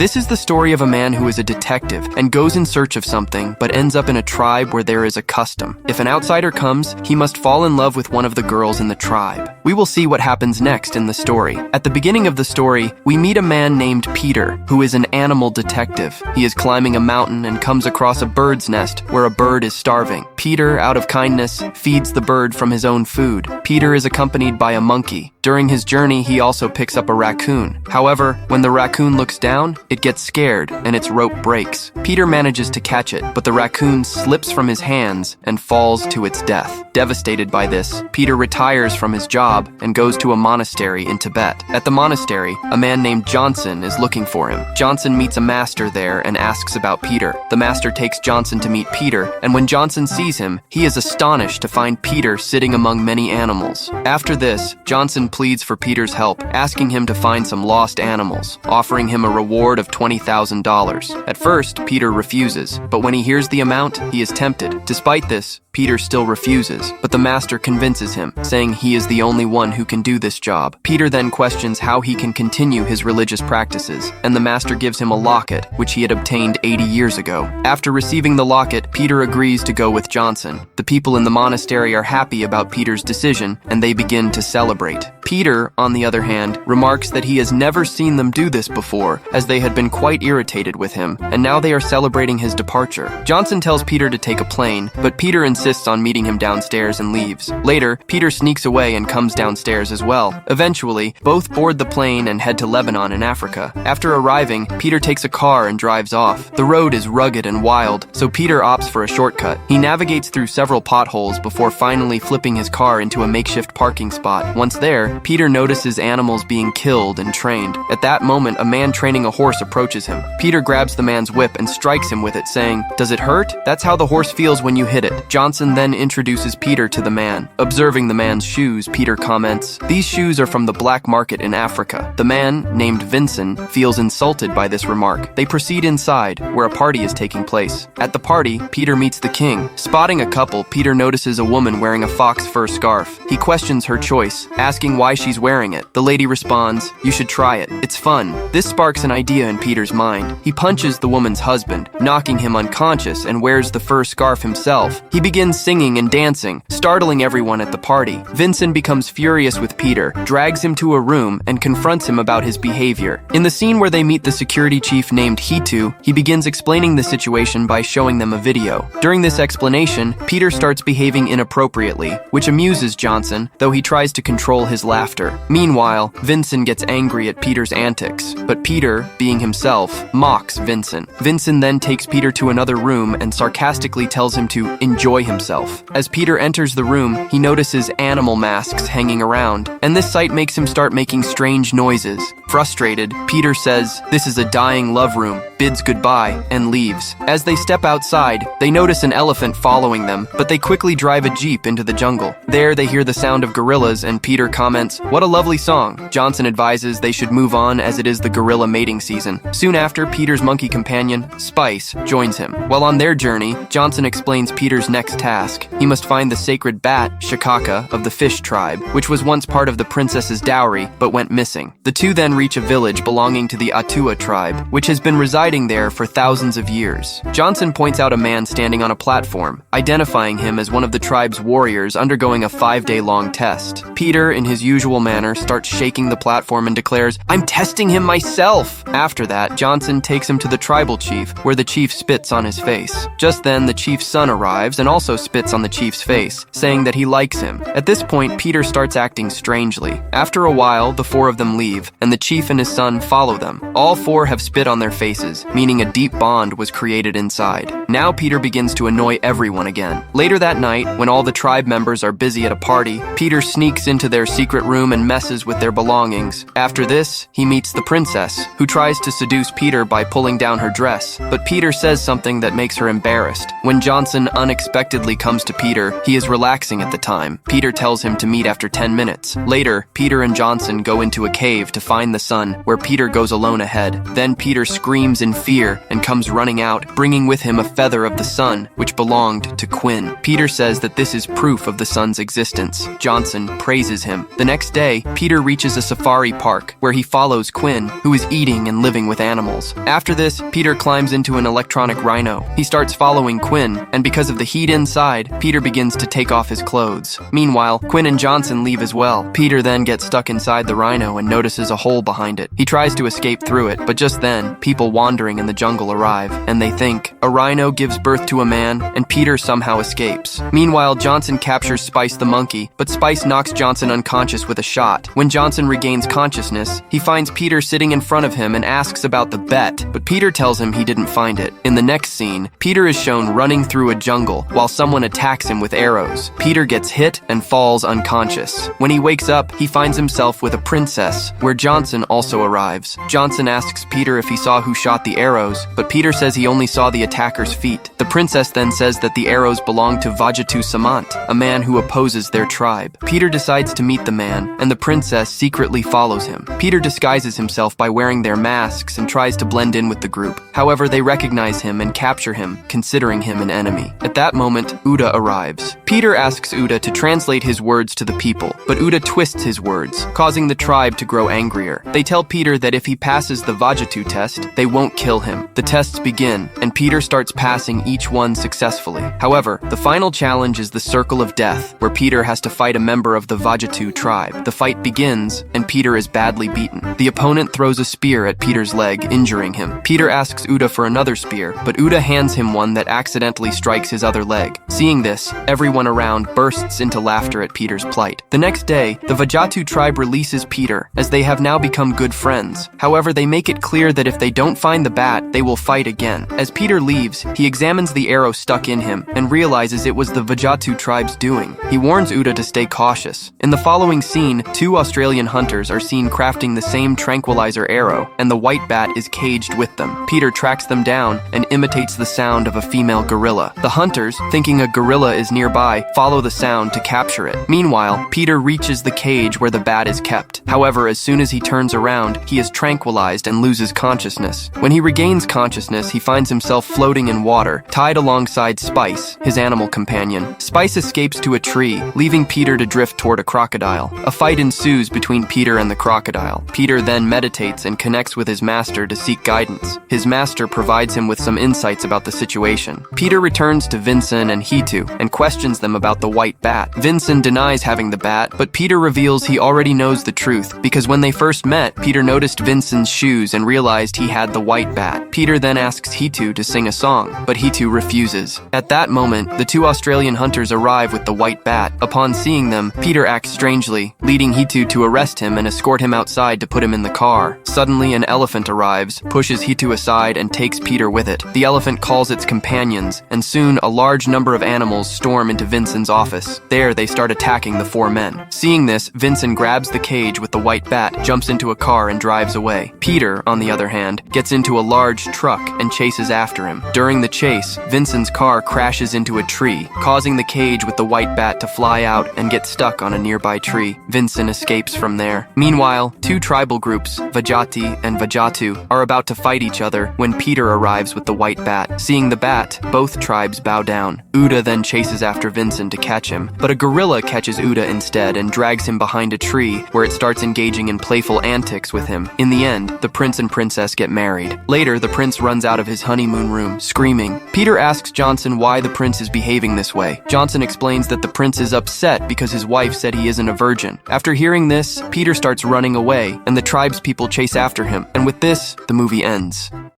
This is the story of a man who is a detective and goes in search of something, but ends up in a tribe where there is a custom. If an outsider comes, he must fall in love with one of the girls in the tribe. We will see what happens next in the story. At the beginning of the story, we meet a man named Peter, who is an animal detective. He is climbing a mountain and comes across a bird's nest where a bird is starving. Peter, out of kindness, feeds the bird from his own food. Peter is accompanied by a monkey. During his journey, he also picks up a raccoon. However, when the raccoon looks down, it gets scared and its rope breaks. Peter manages to catch it, but the raccoon slips from his hands and falls to its death. Devastated by this, Peter retires from his job and goes to a monastery in Tibet. At the monastery, a man named Johnson is looking for him. Johnson meets a master there and asks about Peter. The master takes Johnson to meet Peter, and when Johnson sees him, he is astonished to find Peter sitting among many animals. After this, Johnson pleads for Peter's help, asking him to find some lost animals, offering him a reward of $20,000. At first, Peter refuses, but when he hears the amount, he is tempted. Despite this, Peter still refuses, but the master convinces him, saying he is the only one who can do this job. Peter then questions how he can continue his religious practices, and the master gives him a locket, which he had obtained 80 years ago. After receiving the locket, Peter agrees to go with Johnson. The people in the monastery are happy about Peter's decision, and they begin to celebrate. Peter, on the other hand, remarks that he has never seen them do this before, as they had been quite irritated with him, and now they are celebrating his departure. Johnson tells Peter to take a plane, but Peter insists on meeting him downstairs and leaves. Later, Peter sneaks away and comes downstairs as well. Eventually, both board the plane and head to Lebanon in Africa. After arriving, Peter takes a car and drives off. The road is rugged and wild, so Peter opts for a shortcut. He navigates through several potholes before finally flipping his car into a makeshift parking spot. Once there, Peter notices animals being killed and trained. At that moment, a man training a horse approaches him. Peter grabs the man's whip and strikes him with it, saying, "Does it hurt? That's how the horse feels when you hit it." Johnson then introduces Peter to the man. Observing the man's shoes, Peter comments, "These shoes are from the black market in Africa." The man, named Vincent, feels insulted by this remark. They proceed inside, where a party is taking place. At the party, Peter meets the king. Spotting a couple, Peter notices a woman wearing a fox fur scarf. He questions her choice, asking why she's wearing it. The lady responds, "You should try it. It's fun." This sparks an idea in Peter's mind. He punches the woman's husband, knocking him unconscious, and wears the fur scarf himself. He begins singing and dancing, startling everyone at the party. Vincent becomes furious with Peter, drags him to a room, and confronts him about his behavior. In the scene where they meet the security chief named Hitu, he begins explaining the situation by showing them a video. During this explanation, Peter starts behaving inappropriately, which amuses Johnson, though he tries to control his laughter. Meanwhile, Vincent gets angry at Peter's antics, but Peter, being himself, mocks Vincent. Vincent then takes Peter to another room and sarcastically tells him to enjoy himself. As Peter enters the room, he notices animal masks hanging around, and this sight makes him start making strange noises. Frustrated, Peter says, "This is a dying love room," bids goodbye, and leaves. As they step outside, they notice an elephant following them, but they quickly drive a jeep into the jungle. There they hear the sound of gorillas, and Peter comments, "What a lovely song." Johnson advises they should move on as it is the gorilla mating season. Soon after, Peter's monkey companion, Spice, joins him. While on their journey, Johnson explains Peter's next task. He must find the sacred bat, Shikaka, of the fish tribe, which was once part of the princess's dowry, but went missing. The two then reach a village belonging to the Atua tribe, which has been residing there for thousands of years. Johnson points out a man standing on a platform, identifying him as one of the tribe's warriors undergoing a 5-day-long test. Peter, in his usual manner, starts shaking the platform and declares, "I'm testing him myself!" After that, Johnson takes him to the tribal chief, where the chief spits on his face. Just then, the chief's son arrives and also spits on the chief's face, saying that he likes him. At this point, Peter starts acting strangely. After a while, the four of them leave, and the chief and his son follow them. All four have spit on their faces, meaning a deep bond was created inside. Now Peter begins to annoy everyone again. Later that night, when all the tribe members are busy at a party, Peter sneaks into their secret room and messes with their belongings. After this, he meets the princess, who tries to seduce Peter by pulling down her dress, but Peter says something that makes her embarrassed. When Johnson unexpectedly comes to Peter, he is relaxing at the time. Peter tells him to meet after 10 minutes. Later, Peter and Johnson go into a cave to find the sun, where Peter goes alone ahead. Then Peter screams in fear and comes running out, bringing with him a feather of the sun, which belonged to Quinn. Peter says that this is proof of the sun's existence. Johnson praises him. The next day, Peter reaches a safari park where he follows Quinn, who is eating and living with animals. After this, Peter climbs into an electronic rhino. He starts following Quinn, and because of the heat inside, Peter begins to take off his clothes. Meanwhile, Quinn and Johnson leave as well. Peter then gets stuck inside the rhino and notices a hole behind it. He tries to escape through it, but just then, people wandering in the jungle arrive, and they think a rhino gives birth to a man, and Peter somehow escapes. Meanwhile, Johnson captures Spice the monkey, but Spice knocks Johnson unconscious with a shot. When Johnson regains consciousness, he finds Peter sitting in front of him and asks about the bet, but Peter tells him he didn't find it. In the next scene, Peter is shown running through a jungle while someone attacks him with arrows. Peter gets hit and falls unconscious. When he wakes up, he finds himself with a princess, where Johnson also arrives. Johnson asks Peter if he saw who shot the arrows, but Peter says he only saw the attacker's feet. The princess then says that the arrows belong to Vajatu Samant, a man who opposes their tribe. Peter decides to meet the man, and the princess secretly follows him. Peter disguises himself by wearing their masks and tries to blend in with the group. However, they recognize him and capture him, considering him an enemy. At that moment, Uda arrives. Peter asks Uda to translate his words to the people, but Uda twists his words, causing the tribe to grow angrier. They tell Peter that if he passes the Vajatu test, they won't kill him. The tests begin, and Peter starts passing each one successfully. However, the final challenge is the Circle of Death, where Peter has to fight a member of the Vajatu tribe. The fight begins, and Peter is badly beaten. The opponent throws a spear at Peter's leg, injuring him. Peter asks Uda for another spear, but Uda hands him one that accidentally strikes his other leg. Seeing this, everyone around bursts into laughter at Peter's plight. The next day, the Vajatu tribe releases Peter, as they have now become good friends. However, they make it clear that if they don't find the bat, they will fight again. As Peter leaves, he examines the arrow stuck in him and realizes it was the Vajatu tribe's doing. He warns Uda to stay cautious. In the following scene, two Australian hunters are seen crafting the same tranquilizer arrow, and the white bat is caged with them. Peter tracks them down and imitates the sound of a female gorilla. The hunters, thinking a gorilla is nearby, follow the sound to capture it. Meanwhile, Peter reaches the cage where the bat is kept. However, as soon as he turns around, he is tranquilized and loses consciousness. When he regains consciousness, he finds himself floating in water, tied alongside Spice, his animal companion. Spice escapes to a tree, leaving Peter to drift toward a crocodile. A fight ensues between Peter and the crocodile. Peter then meditates and connects with his master to seek guidance. His master provides him with some insights about the situation. Peter returns to Vincent and Hitu and questions them about the white bat. Vincent denies having the bat, but Peter reveals he already knows the truth because when they first met, Peter noticed Vincent's shoes and realized he had the white bat. Peter then asks Hitu to sing a song, but Hitu refuses. At that moment, the two Australian hunters arrive with the white bat. Upon seeing them, Peter acts strangely, leading Hitu to arrest him and escort him outside to put him in the car. Suddenly, an elephant arrives, pushes Hitu aside, and takes Peter with it. The elephant calls its companions, and soon a large number of animals storm into Vincent's office. There, they start attacking the four men. Seeing this, Vincent grabs the cage with the white bat, jumps into a car, and drives away. Peter, on the other hand, gets into a large truck and chases after him. During the chase, Vincent's car crashes into a tree, causing the cage with the white bat to fly out and get stuck on a nearby tree. Vincent escapes from there. Meanwhile, two tribal groups, Vajati and Vajatu, are about to fight each other when Peter arrives with the white bat. Seeing the bat, both tribes bow down. Uda then chases after Vincent to catch him, but a gorilla catches Uda instead and drags him behind a tree where it starts engaging in playful antics with him. In the end, the prince and princess get married. Later, the prince runs out of his honeymoon room, screaming. Peter asks Johnson why the prince is behaving this way. Johnson explains that the prince is upset because his wife said he isn't a virgin. After hearing this, Peter starts running away, and the tribespeople chase after him. And with this, the movie ends.